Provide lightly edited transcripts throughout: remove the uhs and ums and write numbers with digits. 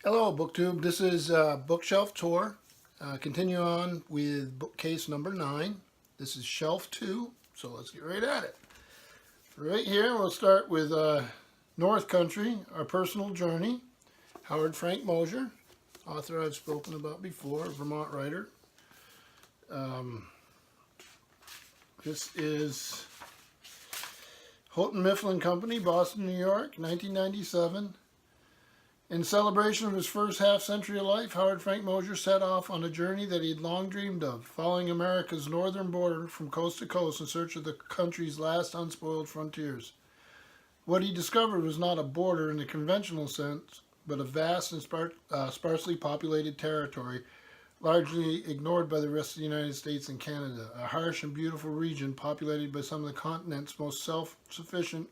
Hello, BookTube. This is Bookshelf Tour. Continue on with bookcase number 9. This is Shelf 2, so let's get right at it. Right here, we'll start with North Country, Our Personal Journey. Howard Frank Moser, author I've spoken about before, Vermont writer. This is Houghton Mifflin Company, Boston, New York, 1997. In celebration of his first half-century of life, Howard Frank Moser set off on a journey that he had long dreamed of, following America's northern border from coast to coast in search of the country's last unspoiled frontiers. What he discovered was not a border in the conventional sense, but a vast and sparsely populated territory, largely ignored by the rest of the United States and Canada, a harsh and beautiful region populated by some of the continent's most self-sufficient,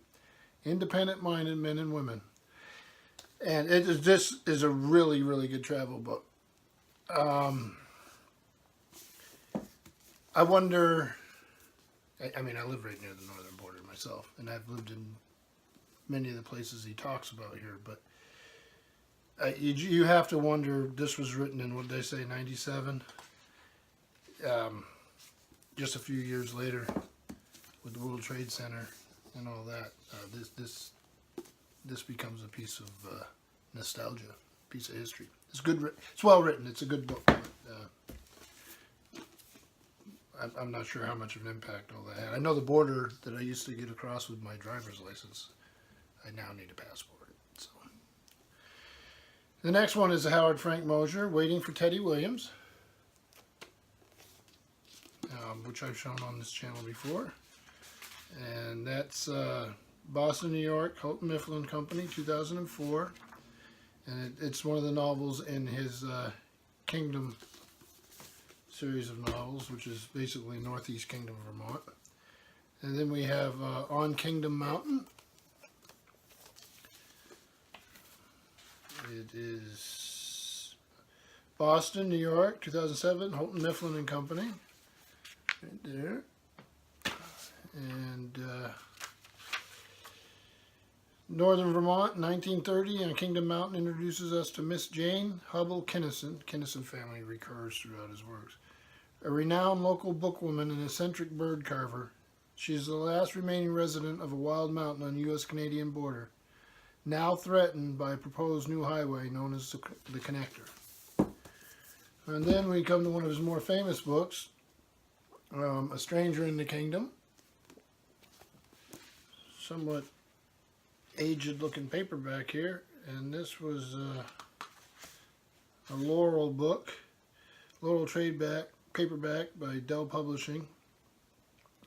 independent-minded men and women. And this is a really, really good travel book. I wonder, I mean, I live right near the northern border myself, and I've lived in many of the places he talks about here, but you have to wonder, this was written in, what did they say, 97? Just a few years later, with the World Trade Center and all that, this becomes a piece of nostalgia, piece of history. It's good. It's well written. It's a good book. But, I'm not sure how much of an impact all that had. I know the border that I used to get across with my driver's license, I now need a passport. So the next one is Howard Frank Moser, Waiting for Teddy Williams, which I've shown on this channel before, and that's Boston, New York, Houghton Mifflin Company, 2004. And it's one of the novels in his Kingdom series of novels, which is basically Northeast Kingdom of Vermont. And then we have On Kingdom Mountain. It is Boston, New York, 2007, Houghton Mifflin and Company. Right there. And Northern Vermont, 1930, on Kingdom Mountain introduces us to Miss Jane Hubbell Kinnison. Kinnison family recurs throughout his works. A renowned local bookwoman and eccentric bird carver, she is the last remaining resident of a wild mountain on the U.S.-Canadian border, now threatened by a proposed new highway known as the Connector. And then we come to one of his more famous books, A Stranger in the Kingdom. Somewhat aged looking paperback here, and this was a Laurel book, Laurel paperback by Dell Publishing,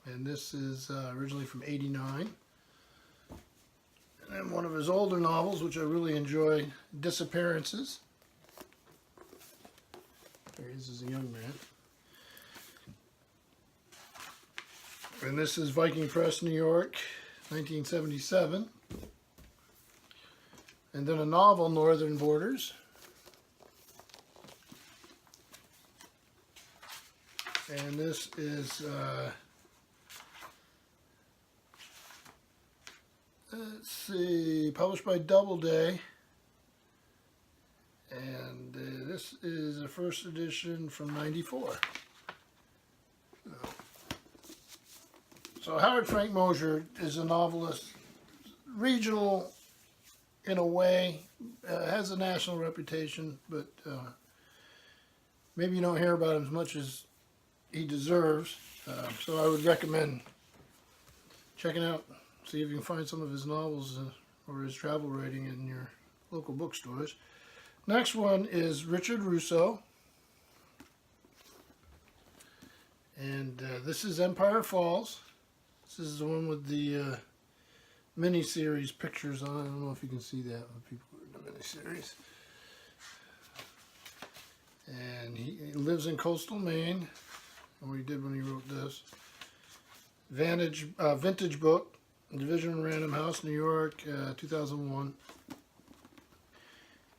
and this is originally from '89. And then one of his older novels, which I really enjoy, Disappearances. There he is as a young man. And this is Viking Press, New York, 1977. And then a novel, Northern Borders. And this is, let's see, published by Doubleday. And this is a first edition from '94. So Howard Frank Moser is a novelist, regional in a way, has a national reputation, but maybe you don't hear about him as much as he deserves. So I would recommend checking out, see if you can find some of his novels or his travel writing in your local bookstores. Next one is Richard Russo. And this is Empire Falls. This is the one with the mini-series pictures on it. I don't know if you can see that with people in the mini-series. And he lives in coastal Maine, and what he did when he wrote this. Vintage book, Division of Random House, New York, 2001.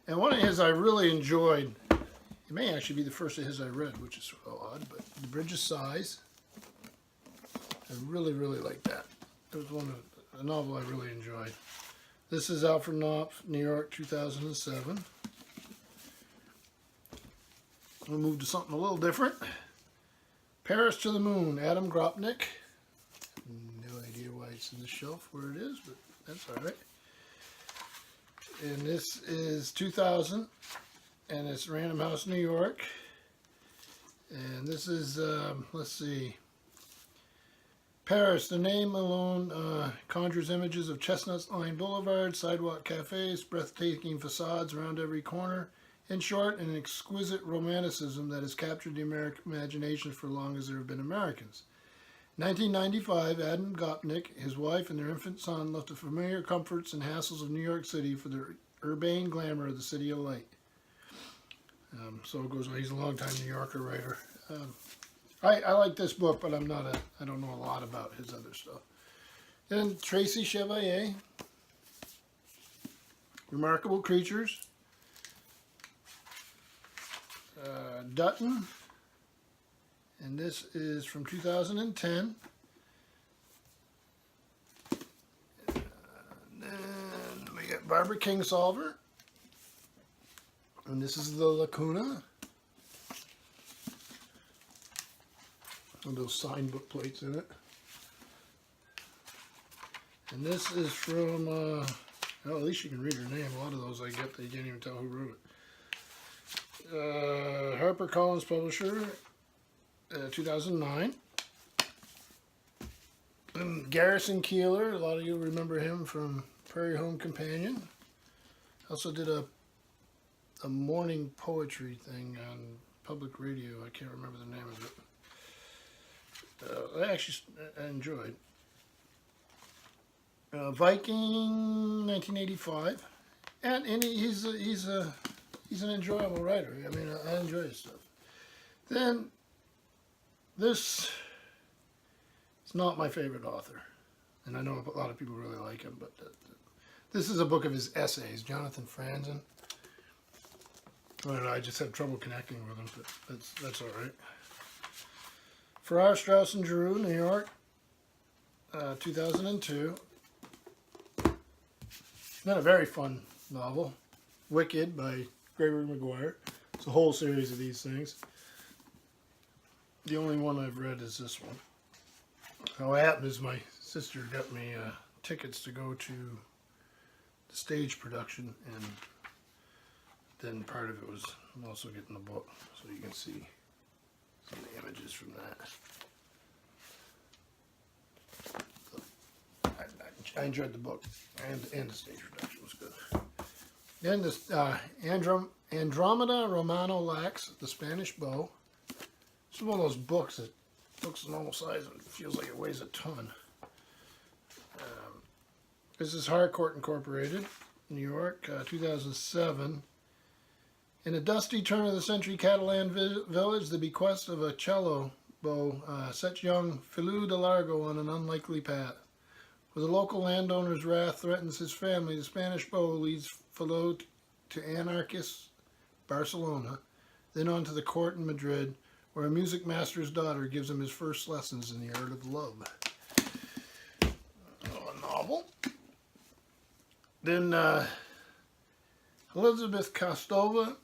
And one of his I really enjoyed, it may actually be the first of his I read, which is odd, but The Bridge of Sighs. I really, really like that. It was a novel I really enjoyed. This is out from Knopf, New York, 2007. We'll move to something a little different. Paris to the Moon, Adam Gropnik. No idea why it's in the shelf where it is, but that's all right. And this is 2000, and it's Random House, New York. And this is, let's see, Paris. The name alone conjures images of chestnut-lined boulevards, sidewalk cafes, breathtaking facades around every corner. In short, an exquisite romanticism that has captured the American imagination for long as there have been Americans. In 1995, Adam Gopnik, his wife, and their infant son left the familiar comforts and hassles of New York City for the urbane glamour of the City of Light. So it goes on. He's a longtime New Yorker writer. I like this book, but I don't know a lot about his other stuff. Then Tracy Chevalier, Remarkable Creatures. Dutton, and this is from 2010. And then we got Barbara Kingsolver, and this is the Lacuna. And those signed book plates in it. And this is from, well, at least you can read her name. A lot of those I get that you can't even tell who wrote it. HarperCollins publisher, 2009. And Garrison Keillor, a lot of you remember him from Prairie Home Companion. Also did a morning poetry thing on public radio. I can't remember the name of it. I enjoyed. Viking, 1985, and he's an enjoyable writer. I mean, I enjoy his stuff. Then this is not my favorite author, and I know a lot of people really like him, but this is a book of his essays, Jonathan Franzen. I don't know, I just have trouble connecting with him, but that's all right. Farrar, Straus and Giroux, New York, 2002. Not a very fun novel. Wicked by Gregory Maguire. It's a whole series of these things. The only one I've read is this one. How it happened is my sister got me tickets to go to the stage production, and then part of it was also getting the book, so you can see some of the images from that. I enjoyed the book, and the stage production was good. Then this Andromeda Romano Lax, The Spanish Bow. It's one of those books that looks normal size and feels like it weighs a ton. This is Harcourt Incorporated, New York, 2007. In a dusty turn-of-the-century Catalan village, the bequest of a cello bow sets young Filou de Largo on an unlikely path. Where the local landowner's wrath threatens his family, the Spanish bow leads Filou to anarchist Barcelona, then on to the court in Madrid, where a music master's daughter gives him his first lessons in the art of love. A novel. Then Elizabeth Kostova.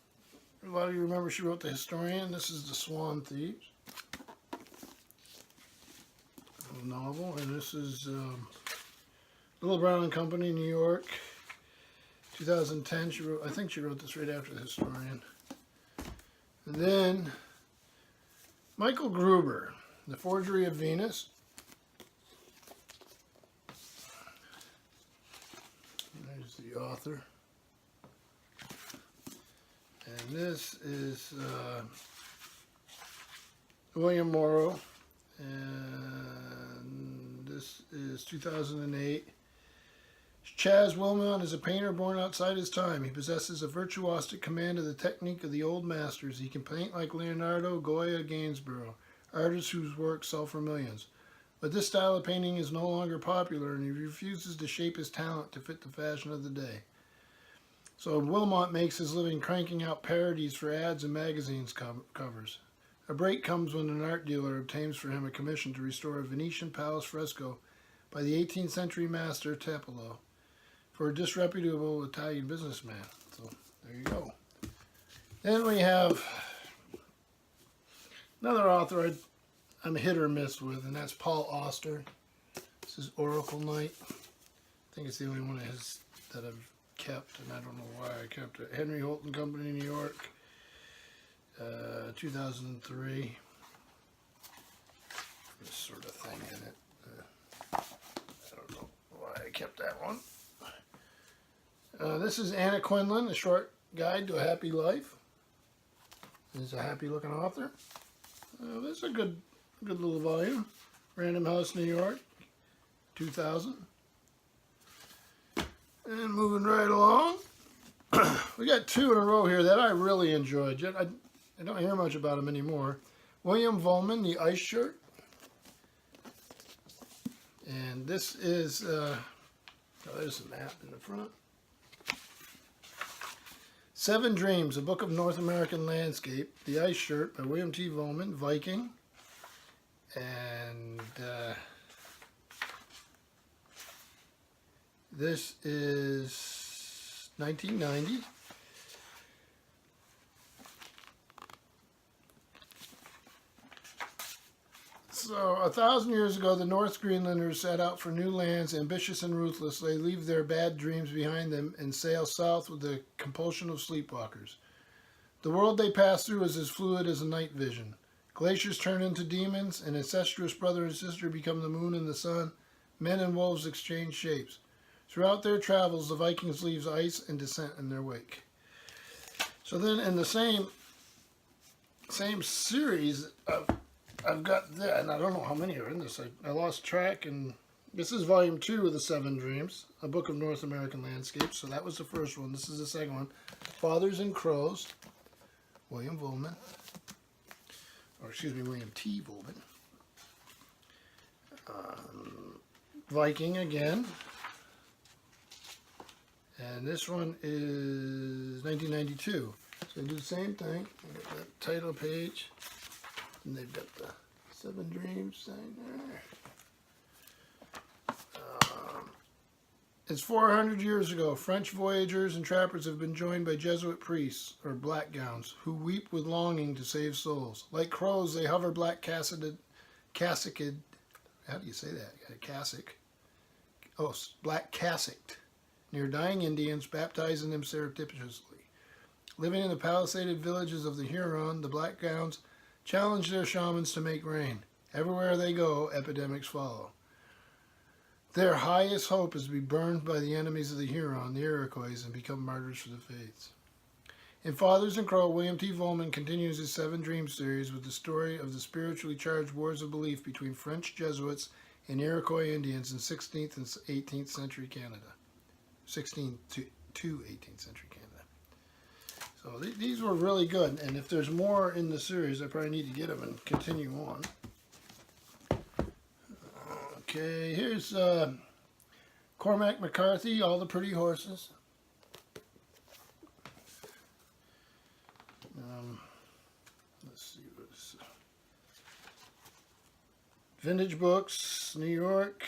A lot of you remember she wrote The Historian. This is The Swan Thieves. A novel. And this is Little Brown and Company, New York, 2010. I think she wrote this right after The Historian. And then Michael Gruber, The Forgery of Venus. There's the author. And this is William Morrow, and this is 2008. Chaz Wilmot is a painter born outside his time. He possesses a virtuosic command of the technique of the old masters. He can paint like Leonardo, Goya, Gainsborough, artists whose works sell for millions. But this style of painting is no longer popular, and he refuses to shape his talent to fit the fashion of the day. So Wilmot makes his living cranking out parodies for ads and magazines covers. A break comes when an art dealer obtains for him a commission to restore a Venetian palace fresco by the 18th century master Tiepolo for a disreputable Italian businessman. So there you go. Then we have Another author I'm hit or miss with, and that's Paul Auster. This is Oracle Knight. I think it's the only one of his that I've kept, and I don't know why I kept it. Henry Holton Company, New York, 2003. This sort of thing in it. I don't know why I kept that one. This is Anna Quindlen, A Short Guide to a Happy Life. This is a happy-looking author. This is a good little volume. Random House, New York, 2000. And moving right along, we got two in a row here that I really enjoyed. I don't hear much about them anymore. William Volman, The Ice Shirt. And this is, there's a map in the front. 7 Dreams, A Book of North American Landscape. The Ice Shirt by William T. Volman, Viking. And this is 1990. So, 1,000 years ago, the North Greenlanders set out for new lands, ambitious and ruthless. They leave their bad dreams behind them and sail south with the compulsion of sleepwalkers. The world they pass through is as fluid as a night vision. Glaciers turn into demons, and incestuous brother and sister become the moon and the sun. Men and wolves exchange shapes. Throughout their travels, the Vikings leave ice and descent in their wake. So then, in the same series, I've got that, and I don't know how many are in this. I lost track, and this is volume 2 of the 7 Dreams, A Book of North American Landscapes. So that was the first one. This is the second one. Fathers and Crows, William Volman. Or excuse me, William T. Volman. Viking again. And this one is 1992. So I do the same thing. I got that title page. And they've got the 7 Dreams thing there. It's 400 years ago. French voyagers and trappers have been joined by Jesuit priests, or blackgowns, who weep with longing to save souls. Like crows, they hover black cassiced, how do you say that? Cassock. Oh, black cassocked, near dying Indians, baptizing them surreptitiously. Living in the palisaded villages of the Huron, the blackgowns challenge their shamans to make rain. Everywhere they go, epidemics follow. Their highest hope is to be burned by the enemies of the Huron, the Iroquois, and become martyrs for the faiths. In Fathers and Crow, William T. Volman continues his 7 Dreams series with the story of the spiritually charged wars of belief between French Jesuits and Iroquois Indians in 16th and 18th century Canada. 16th to 18th century Canada. So these were really good, and if there's more in the series, I probably need to get them and continue on. Okay, here's Cormac MacCarthy, All the Pretty Horses. Let's see what's Vintage Books, New York,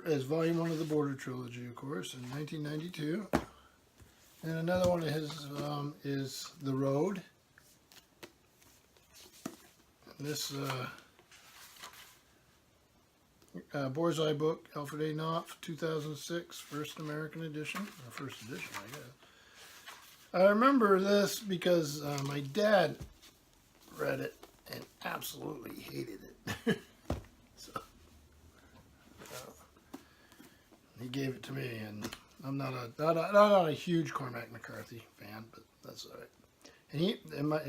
as Volume 1 of the Border Trilogy, of course, in 1992. And another one of his is The Road. And this Borzoi book, Alfred A. Knopf, 2006, first American edition, or first edition, I guess. I remember this because my dad read it and absolutely hated it. So he gave it to me, and I'm not a huge Cormac MacCarthy fan, but that's all right. And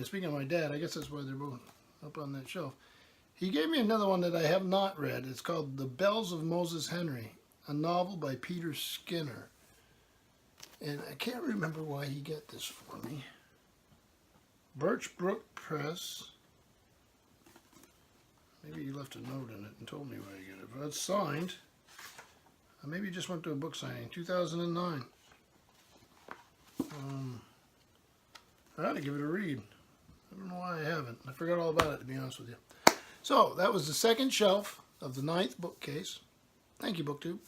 speaking of my dad, I guess that's why they're both up on that shelf. He gave me another one that I have not read. It's called The Bells of Moses Henry, a novel by Peter Skinner. And I can't remember why he got this for me. Birch Brook Press. Maybe he left a note in it and told me why he got it. But it's signed. Maybe he just went to a book signing. 2009. I ought to give it a read. I don't know why I haven't. I forgot all about it, to be honest with you. So, that was the second shelf of the 9th bookcase. Thank you, BookTube.